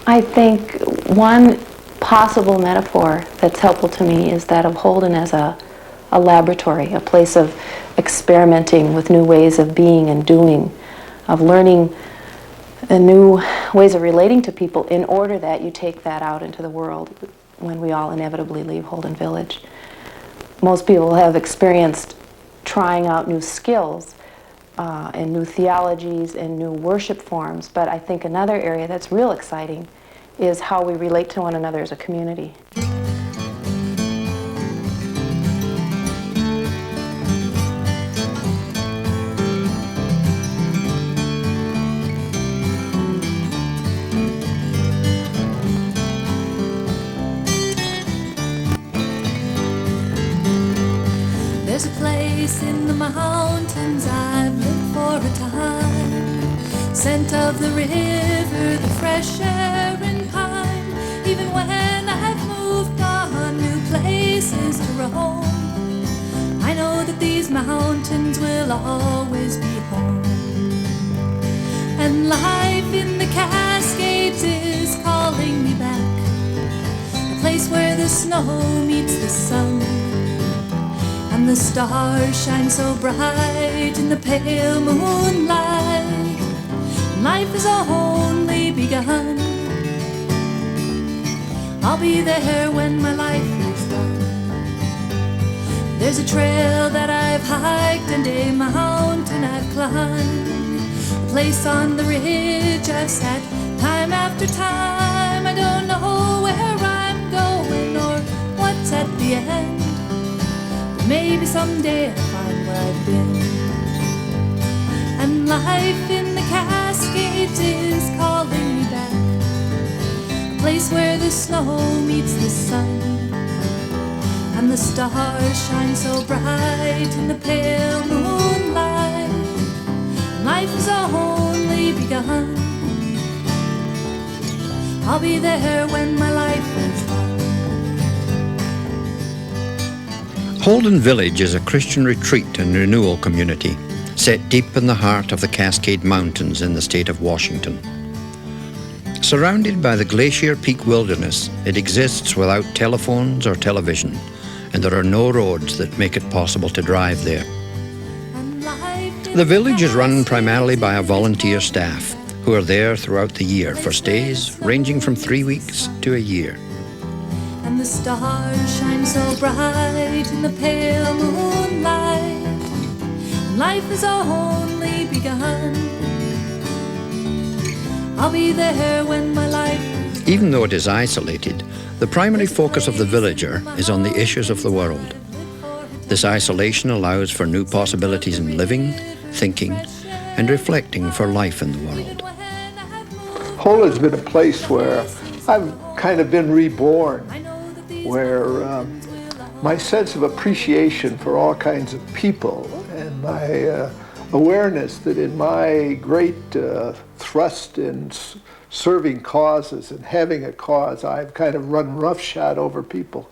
I think one possible metaphor that's helpful to me is that of Holden as a laboratory, a place of experimenting with new ways of being and doing, of learning new ways of relating to people in order that you take that out into the world when we all inevitably leave Holden Village. Most people have experienced trying out new skills and new theologies and new worship forms, but I think another area that's real exciting is how we relate to one another as a community. There's a place in the mountains I've lived for a time. Scent of the river, the fresh air and pine. Even when I've moved on new places to roam, I know that these mountains will always be home. And life in the Cascades is calling me back, a place where the snow meets the sun, and the stars shine so bright in the pale moonlight. Life has only begun. I'll be there when my life is done. There's a trail that I've hiked and a mountain I've climbed, a place on the ridge I've sat time after time. I don't know where I'm going or what's at the end. Maybe someday I'll find where I've been. And life in the Cascades is calling me back, a place where the snow meets the sun, and the stars shine so bright in the pale moonlight. Life has only begun. I'll be there when my life is done. Holden Village is a Christian retreat and renewal community set deep in the heart of the Cascade Mountains in the state of Washington. Surrounded by the Glacier Peak wilderness, it exists without telephones or television, and there are no roads that make it possible to drive there. The village is run primarily by a volunteer staff who are there throughout the year for stays ranging from 3 weeks to a year. And the stars shine so bright in the pale moonlight. Life has only begun. I'll be there when my life is done. Even though it is isolated, the primary focus of the villager is on the issues of the world. This isolation allows for new possibilities in living, thinking, and reflecting for life in the world. Holden's been a place where I've kind of been reborn, where my sense of appreciation for all kinds of people and my awareness that in my great thrust in serving causes and having a cause, I've kind of run roughshod over people.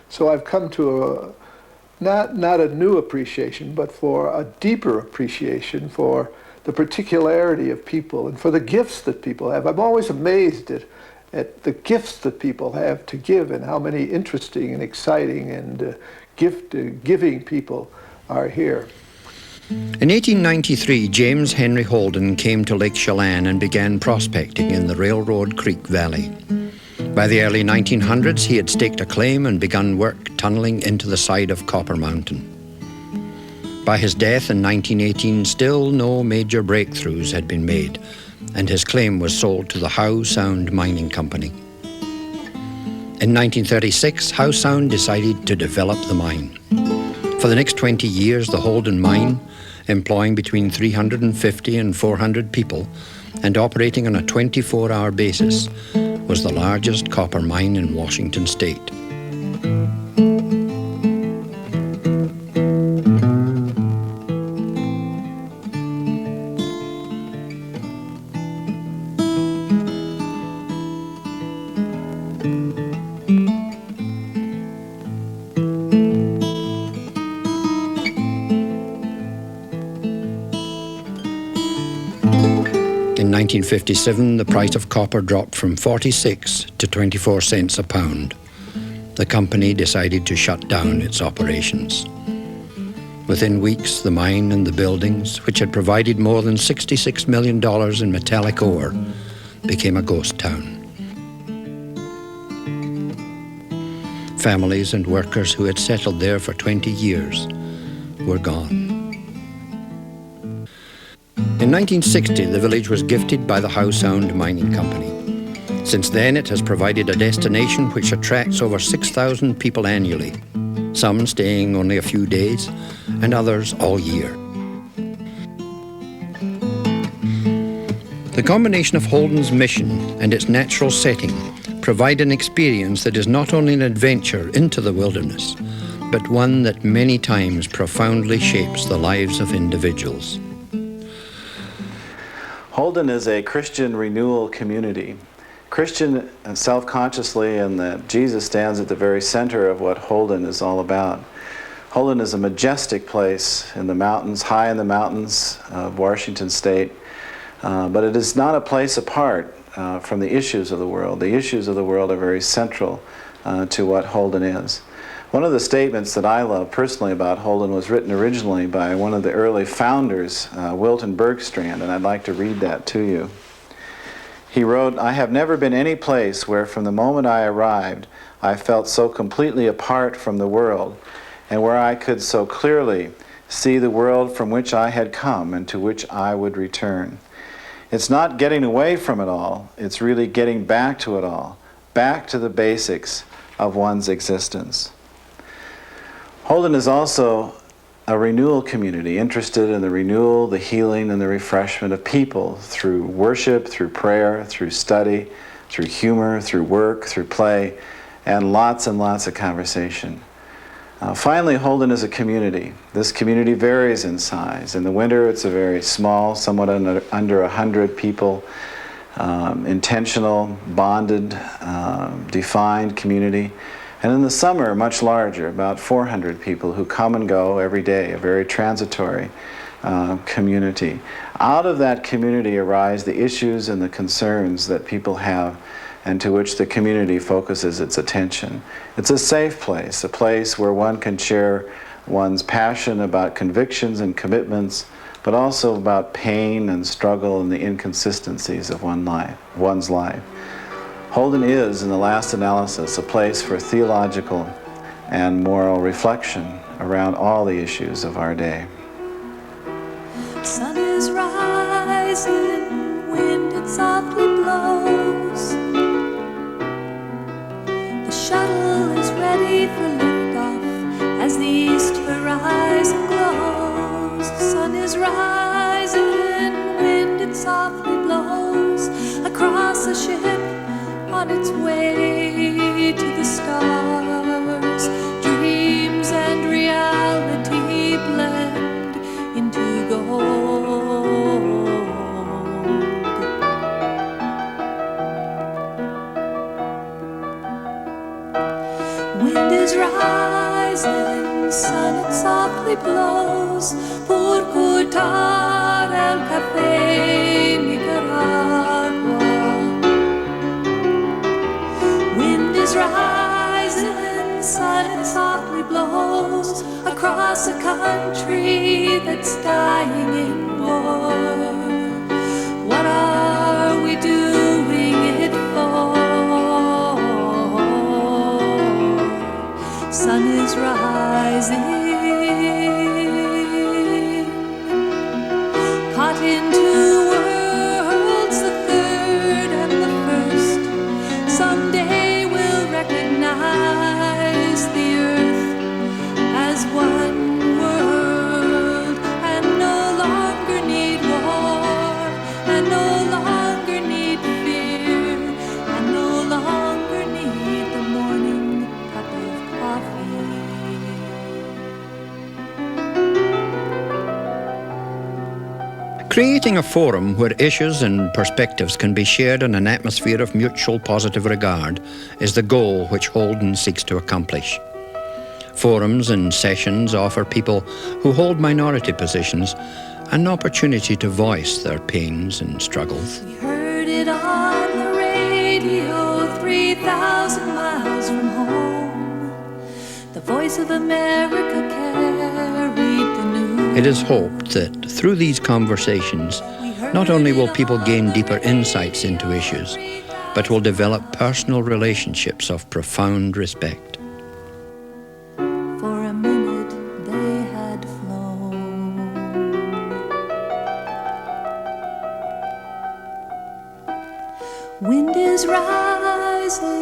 So I've come to not a new appreciation, but for a deeper appreciation for the particularity of people and for the gifts that people have. I'm always amazed at the gifts that people have to give and how many interesting and exciting and giving people are here. In 1893, James Henry Holden came to Lake Chelan and began prospecting in the Railroad Creek Valley. By the early 1900s, he had staked a claim and begun work tunneling into the side of Copper Mountain. By his death in 1918, still no major breakthroughs had been made, and his claim was sold to the Howe Sound Mining Company. In 1936, Howe Sound decided to develop the mine. For the next 20 years, the Holden mine, employing between 350 and 400 people and operating on a 24-hour basis, was the largest copper mine in Washington state. In 1957, the price of copper dropped from 46 to 24 cents a pound. The company decided to shut down its operations. Within weeks, the mine and the buildings, which had provided more than $66 million in metallic ore, became a ghost town. Families and workers who had settled there for 20 years were gone. In 1960, the village was gifted by the Howe-Sound Mining Company. Since then, it has provided a destination which attracts over 6,000 people annually, some staying only a few days and others all year. The combination of Holden's mission and its natural setting provide an experience that is not only an adventure into the wilderness, but one that many times profoundly shapes the lives of individuals. Holden is a Christian renewal community. Christian and self-consciously, and that Jesus stands at the very center of what Holden is all about. Holden is a majestic place in the mountains, high in the mountains of Washington State, but it is not a place apart from the issues of the world. The issues of the world are very central to what Holden is. One of the statements that I love personally about Holden was written originally by one of the early founders, Wilton Bergstrand, and I'd like to read that to you. He wrote, "I have never been any place where from the moment I arrived I felt so completely apart from the world, and where I could so clearly see the world from which I had come and to which I would return. It's not getting away from it all, it's really getting back to it all, back to the basics of one's existence." Holden is also a renewal community interested in the renewal, the healing, and the refreshment of people through worship, through prayer, through study, through humor, through work, through play, and lots of conversation. Finally, Holden is a community. This community varies in size. In the winter, it's a very small, somewhat under 100 people, intentional, bonded, defined community. And in the summer, much larger, about 400 people who come and go every day, a very transitory community. Out of that community arise the issues and the concerns that people have and to which the community focuses its attention. It's a safe place, a place where one can share one's passion about convictions and commitments, but also about pain and struggle and the inconsistencies of one's life. Holden is, in the last analysis, a place for theological and moral reflection around all the issues of our day. Sun is rising, wind it softly blows. The shuttle is ready for liftoff as the east horizon glows. Sun is rising, wind it softly blows across the ship on its way to the stars. Dreams and reality blend into gold. Wind is rising, sun it softly blows. Por cortar el café, Nicaragua. Rising, sun softly blows across a country that's dying in war. What are we doing it for? Sun is rising, caught in two worlds, the third and the first. Someday recognize the earth as one world and no longer need war, and no longer need fear, and no longer need the morning cup of coffee. Creating a forum where issues and perspectives can be shared in an atmosphere of mutual positive regard is the goal which Holden seeks to accomplish. Forums and sessions offer people who hold minority positions an opportunity to voice their pains and struggles. We heard it on the radio 3,000 miles from home. The voice of America carried the news. It is hoped that through these conversations, not only will people gain deeper insights into issues, but will develop personal relationships of profound respect. For a minute they had flown. Wind is rising.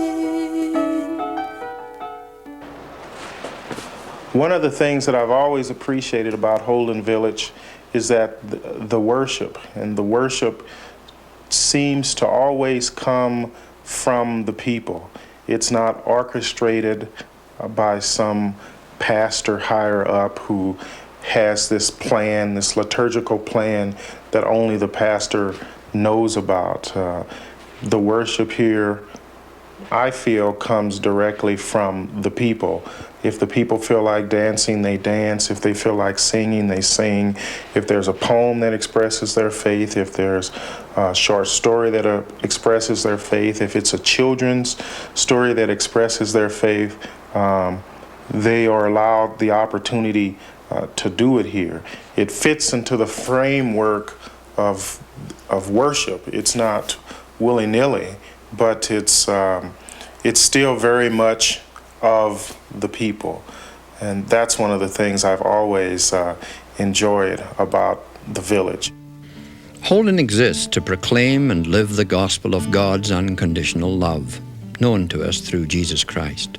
One of the things that I've always appreciated about Holden Village is that the worship, and the worship seems to always come from the people. It's not orchestrated by some pastor higher up who has this plan, this liturgical plan that only the pastor knows about. The worship here, I feel, comes directly from the people. If the people feel like dancing, they dance. If they feel like singing, they sing. If there's a poem that expresses their faith, if there's a short story that expresses their faith, if it's a children's story that expresses their faith, they are allowed the opportunity to do it here. It fits into the framework of worship. It's not willy-nilly, but it's still very much of the people. And that's one of the things I've always enjoyed about the village. Holden exists to proclaim and live the gospel of God's unconditional love, known to us through Jesus Christ.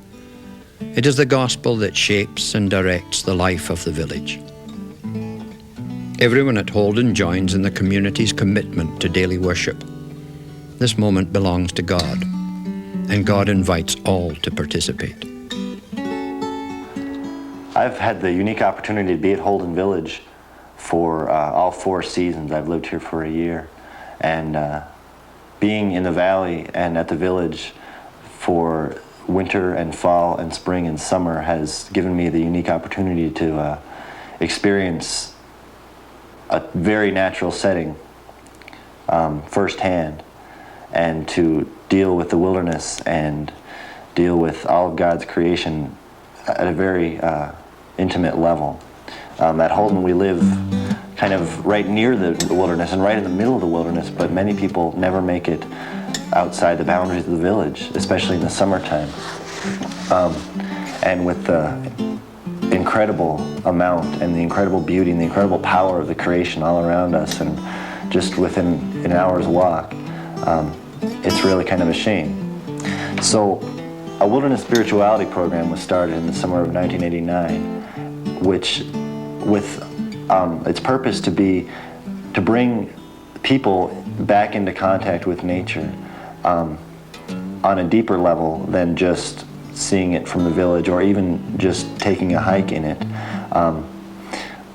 It is the gospel that shapes and directs the life of the village. Everyone at Holden joins in the community's commitment to daily worship. This moment belongs to God, and God invites all to participate. I've had the unique opportunity to be at Holden Village for all 4 seasons. I've lived here for a year, and being in the valley and at the village for winter and fall and spring and summer has given me the unique opportunity to experience a very natural setting firsthand, and to deal with the wilderness and deal with all of God's creation at a very intimate level. At Holden, we live kind of right near the wilderness and right in the middle of the wilderness, but many people never make it outside the boundaries of the village, especially in the summertime. And with the incredible amount and the incredible beauty and the incredible power of the creation all around us, and just within an hour's walk, it's really kind of a shame. So a wilderness spirituality program was started in the summer of 1989, which with its purpose to bring people back into contact with nature on a deeper level than just seeing it from the village or even just taking a hike in it.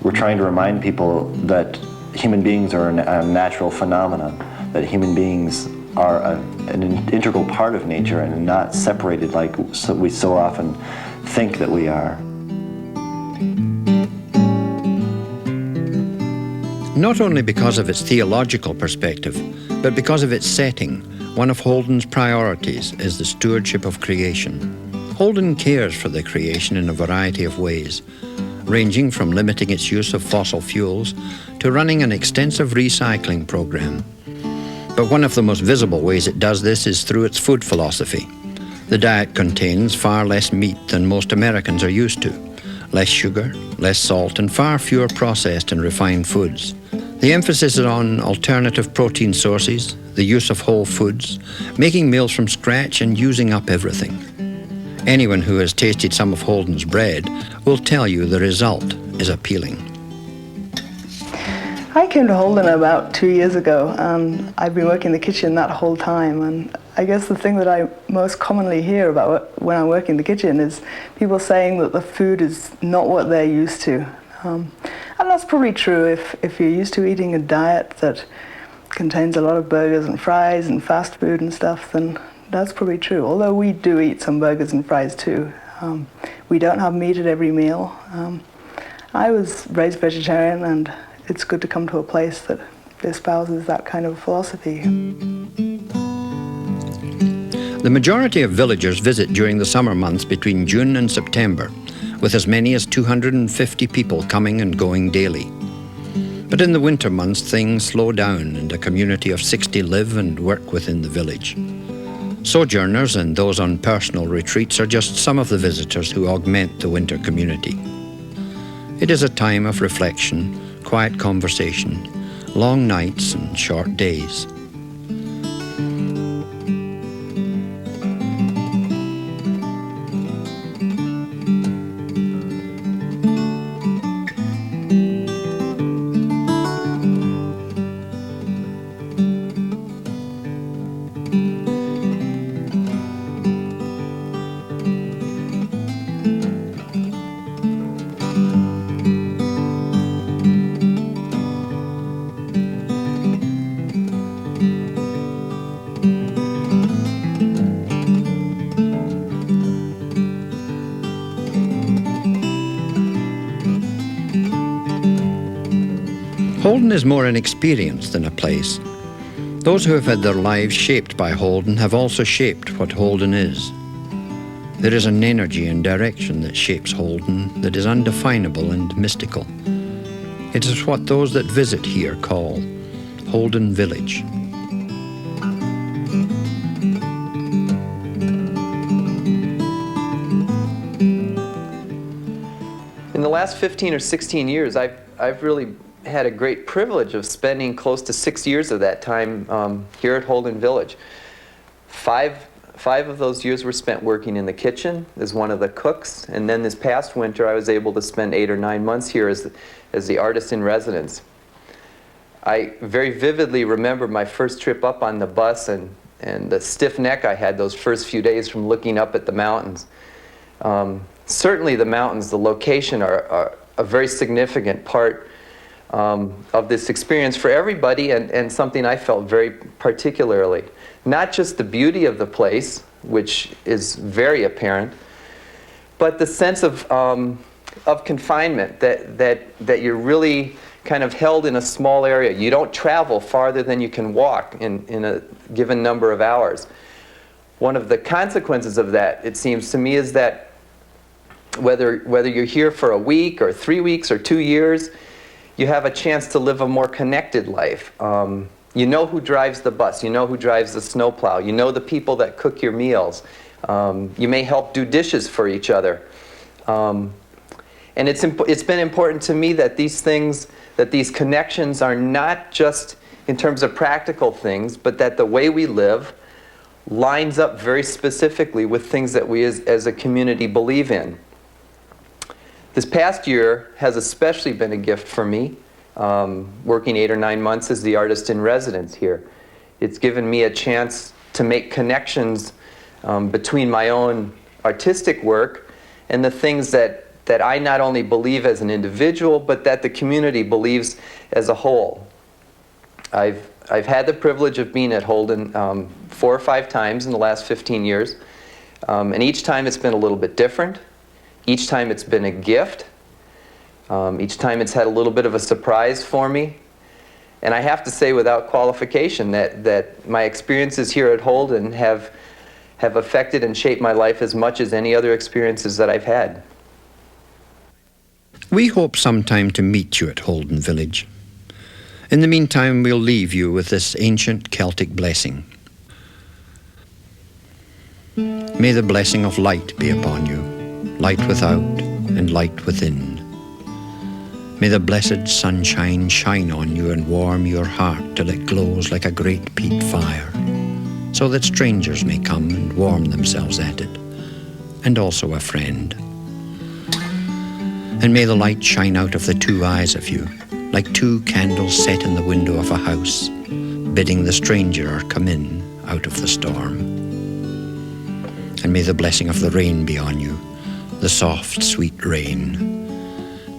We're trying to remind people that human beings are a natural phenomenon, that human beings are an integral part of nature and not separated like we so often think that we are. Not only because of its theological perspective, but because of its setting, one of Holden's priorities is the stewardship of creation. Holden cares for the creation in a variety of ways, ranging from limiting its use of fossil fuels to running an extensive recycling program. But one of the most visible ways it does this is through its food philosophy. The diet contains far less meat than most Americans are used to, less sugar, less salt, and far fewer processed and refined foods. The emphasis is on alternative protein sources, the use of whole foods, making meals from scratch, and using up everything. Anyone who has tasted some of Holden's bread will tell you the result is appealing. I came to Holden about 2 years ago, and I've been working in the kitchen that whole time. And I guess the thing that I most commonly hear about when I work in the kitchen is people saying that the food is not what they're used to. And that's probably true if you're used to eating a diet that contains a lot of burgers and fries and fast food and stuff, then that's probably true. Although we do eat some burgers and fries too. We don't have meat at every meal. I was raised vegetarian, and it's good to come to a place that espouses that kind of philosophy. The majority of villagers visit during the summer months between June and September, with as many as 250 people coming and going daily. But in the winter months, things slow down and a community of 60 live and work within the village. Sojourners and those on personal retreats are just some of the visitors who augment the winter community. It is a time of reflection, quiet conversation, long nights and short days. Holden is more an experience than a place. Those who have had their lives shaped by Holden have also shaped what Holden is. There is an energy and direction that shapes Holden that is undefinable and mystical. It is what those that visit here call Holden Village. In the last 15 or 16 years, I've really had a great privilege of spending close to 6 years of that time here at Holden Village. Five of those years were spent working in the kitchen as one of the cooks, and then this past winter I was able to spend 8 or 9 months here as the artist in residence. I very vividly remember my first trip up on the bus and the stiff neck I had those first few days from looking up at the mountains. Certainly the mountains, the location, are a very significant part of this experience for everybody, and something I felt very particularly. Not just the beauty of the place, which is very apparent, but the sense of confinement, that you're really kind of held in a small area. You don't travel farther than you can walk in a given number of hours. One of the consequences of that, it seems to me, is that whether you're here for a week or 3 weeks or 2 years, you have a chance to live a more connected life. You know who drives the bus, you know who drives the snowplow, you know the people that cook your meals. You may help do dishes for each other. And it's been important to me that these things, that these connections are not just in terms of practical things, but that the way we live lines up very specifically with things that we as a community believe in. This past year has especially been a gift for me, working 8 or 9 months as the artist in residence here. It's given me a chance to make connections between my own artistic work and the things that I not only believe as an individual, but that the community believes as a whole. I've had the privilege of being at Holden 4 or 5 times in the last 15 years, and each time it's been a little bit different. Each time it's been a gift. Each time it's had a little bit of a surprise for me. And I have to say without qualification that my experiences here at Holden have affected and shaped my life as much as any other experiences that I've had. We hope sometime to meet you at Holden Village. In the meantime, we'll leave you with this ancient Celtic blessing. May the blessing of light be upon you, light without and light within. May the blessed sunshine shine on you and warm your heart till it glows like a great peat fire, so that strangers may come and warm themselves at it, and also a friend. And may the light shine out of the 2 eyes of you, like 2 candles set in the window of a house, bidding the stranger come in out of the storm. And may the blessing of the rain be on you, the soft, sweet rain.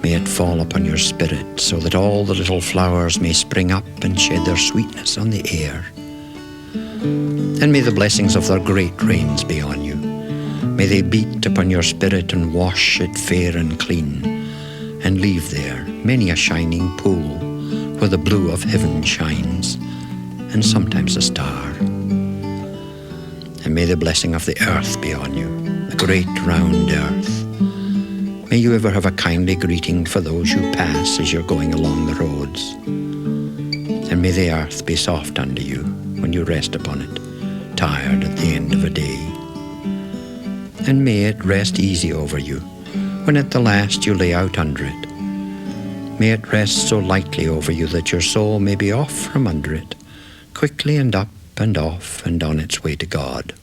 May it fall upon your spirit, so that all the little flowers may spring up and shed their sweetness on the air. And may the blessings of their great rains be on you. May they beat upon your spirit and wash it fair and clean, and leave there many a shining pool where the blue of heaven shines, and sometimes a star. And may the blessing of the earth be on you, the great round earth. May you ever have a kindly greeting for those you pass as you're going along the roads. And may the earth be soft under you when you rest upon it, tired at the end of a day. And may it rest easy over you when at the last you lay out under it. May it rest so lightly over you that your soul may be off from under it, quickly and up and off and on its way to God.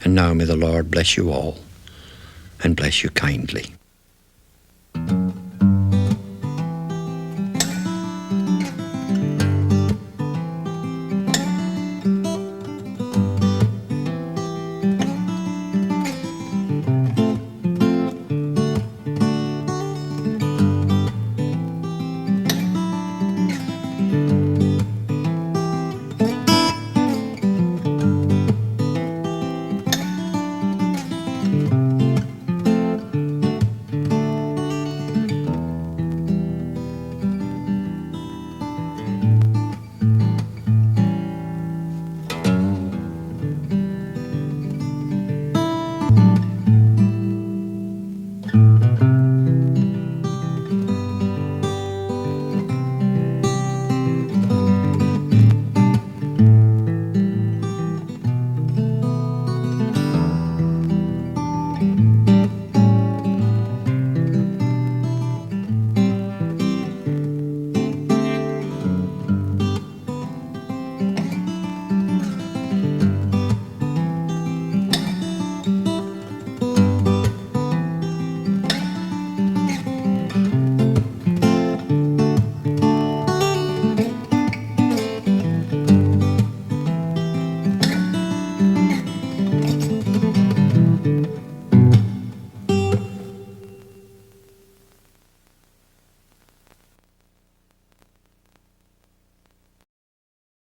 And now may the Lord bless you all, and bless you kindly.